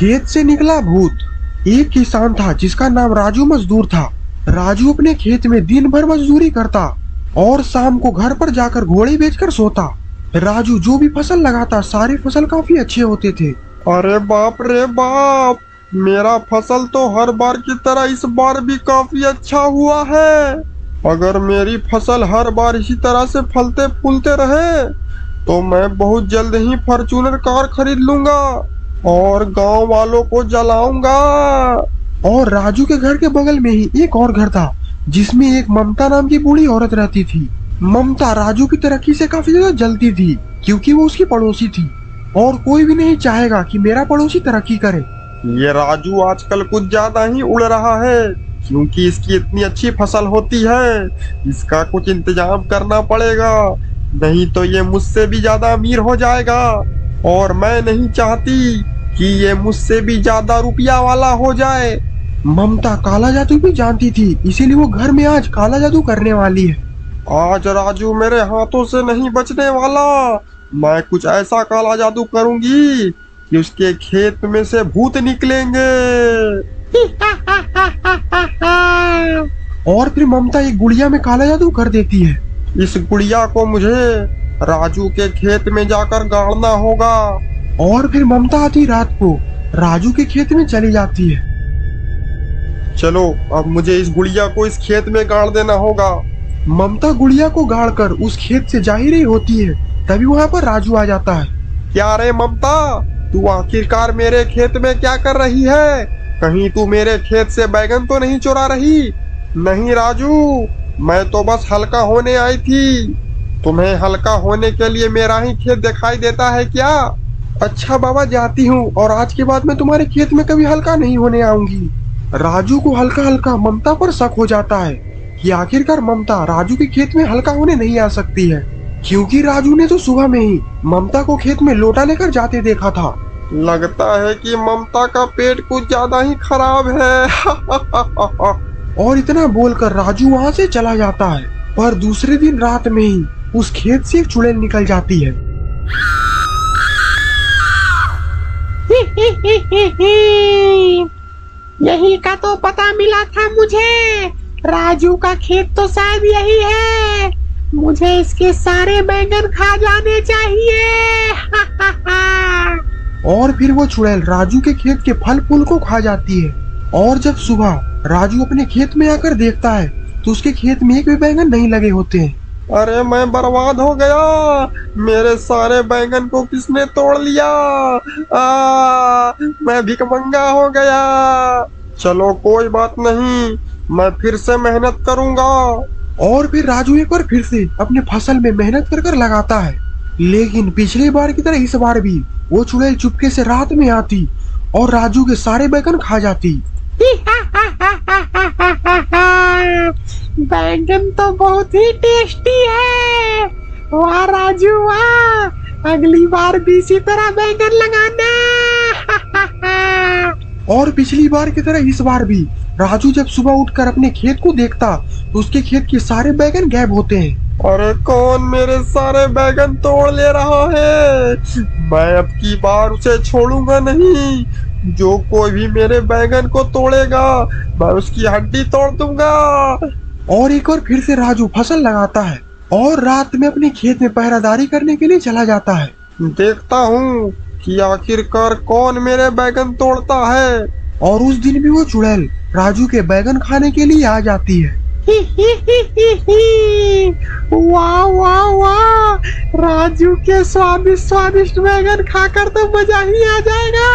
खेत से निकला भूत। एक किसान था जिसका नाम राजू मजदूर था। राजू अपने खेत में दिन भर मजदूरी करता और शाम को घर पर जाकर घोड़े बेचकर सोता। राजू जो भी फसल लगाता सारी फसल काफी अच्छे होते थे। अरे बाप रे बाप, मेरा फसल तो हर बार की तरह इस बार भी काफी अच्छा हुआ है। अगर मेरी फसल हर बार इसी तरह से फलते फूलते रहे तो मैं बहुत जल्द ही फॉर्च्यूनर कार खरीद लूंगा और गांव वालों को जलाऊंगा। और राजू के घर के बगल में ही एक और घर था जिसमें एक ममता नाम की बूढ़ी औरत रहती थी। ममता राजू की तरक्की से काफी ज्यादा जलती थी क्योंकि वो उसकी पड़ोसी थी और कोई भी नहीं चाहेगा कि मेरा पड़ोसी तरक्की करे। ये राजू आजकल कुछ ज्यादा ही उड़ रहा है क्योंकि इसकी इतनी अच्छी फसल होती है। इसका कुछ इंतजाम करना पड़ेगा, नहीं तो ये मुझसे भी ज्यादा अमीर हो जाएगा और मैं नहीं चाहती कि ये मुझसे भी ज्यादा रुपया वाला हो जाए। ममता काला जादू भी जानती थी, इसीलिए वो घर में आज काला जादू करने वाली है। आज राजू मेरे हाथों से नहीं बचने वाला। मैं कुछ ऐसा काला जादू करूंगी कि उसके खेत में से भूत निकलेंगे। और फिर ममता एक गुड़िया में काला जादू कर देती है। इस गुड़िया को मुझे राजू के खेत में जाकर गाड़ना होगा। और फिर ममता आधी रात को राजू के खेत में चली जाती है। चलो अब मुझे इस गुड़िया को इस खेत में गाड़ देना होगा। ममता गुड़िया को गाड़कर उस खेत से जा ही रही होती है, तभी वहाँ पर राजू आ जाता है। क्या रे ममता, तू आखिरकार मेरे खेत में क्या कर रही है? कहीं तू मेरे खेत से बैगन तो नहीं चुरा रही? नहीं राजू, मैं तो बस हल्का होने आई थी। तुम्हें हल्का होने के लिए मेरा ही खेत दिखाई देता है क्या? अच्छा बाबा, जाती हूँ और आज के बाद मैं तुम्हारे खेत में कभी हल्का नहीं होने आऊंगी। राजू को हल्का हल्का ममता पर शक हो जाता है कि आखिरकार ममता राजू के खेत में हल्का होने नहीं आ सकती है, क्योंकि राजू ने तो सुबह में ही ममता को खेत में लोटा लेकर जाते देखा था। लगता है कि ममता का पेट कुछ ज्यादा ही खराब है। और इतना बोलकर राजू वहाँ से चला जाता है। पर दूसरे दिन रात में ही उस खेत से एक चुड़ैल निकल जाती है। यही का तो पता मिला था मुझे। राजू का खेत तो शायद यही है। मुझे इसके सारे बैंगन खा जाने चाहिए। और फिर वो चुड़ैल राजू के खेत के फल फूल को खा जाती है। और जब सुबह राजू अपने खेत में आकर देखता है तो उसके खेत में एक भी बैंगन नहीं लगे होते हैं। अरे मैं बर्बाद हो गया, मेरे सारे बैंगन को किसने तोड़ लिया? मैं भिखमंगा हो गया। चलो कोई बात नहीं, मैं फिर से मेहनत करूंगा। और फिर राजू एक बार फिर से अपने फसल में मेहनत कर कर लगाता है, लेकिन पिछली बार की तरह इस बार भी वो चुड़ैल चुपके से रात में आती और राजू के सारे बैंगन खा जाती। बैंगन तो बहुत ही टेस्टी है। वाह राजू वाह, अगली बार भी इसी तरह बैंगन लगाना। और पिछली बार की तरह इस बार भी राजू जब सुबह उठकर अपने खेत को देखता तो उसके खेत के सारे बैंगन गायब होते हैं। अरे कौन मेरे सारे बैंगन तोड़ ले रहा है? मैं अब की बार उसे छोड़ूंगा नहीं। जो कोई भी मेरे बैंगन को तोड़ेगा मैं उसकी हड्डी तोड़ दूंगा। और एक बार फिर से राजू फसल लगाता है और रात में अपने खेत में पहरादारी करने के लिए चला जाता है। देखता हूँ कि आखिरकार कौन मेरे बैगन तोड़ता है। और उस दिन भी वो चुड़ैल राजू के बैगन खाने के लिए आ जाती है। वाह वाह वाह, राजू के स्वादिष्ट स्वादिष्ट बैगन खाकर तो मजा ही आ जाएगा।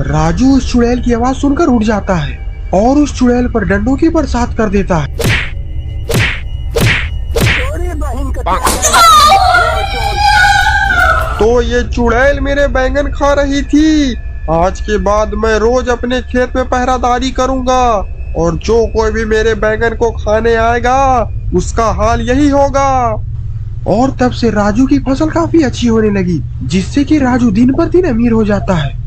राजू उस चुड़ैल की आवाज सुनकर उठ जाता है और उस चुड़ैल पर डंडों की बरसात कर देता है। तो ये चुड़ैल मेरे बैंगन खा रही थी। आज के बाद मैं रोज अपने खेत में पहरादारी करूंगा और जो कोई भी मेरे बैंगन को खाने आएगा उसका हाल यही होगा। और तब से राजू की फसल काफी अच्छी होने लगी, जिससे कि राजू दिन पर दिन अमीर हो जाता है।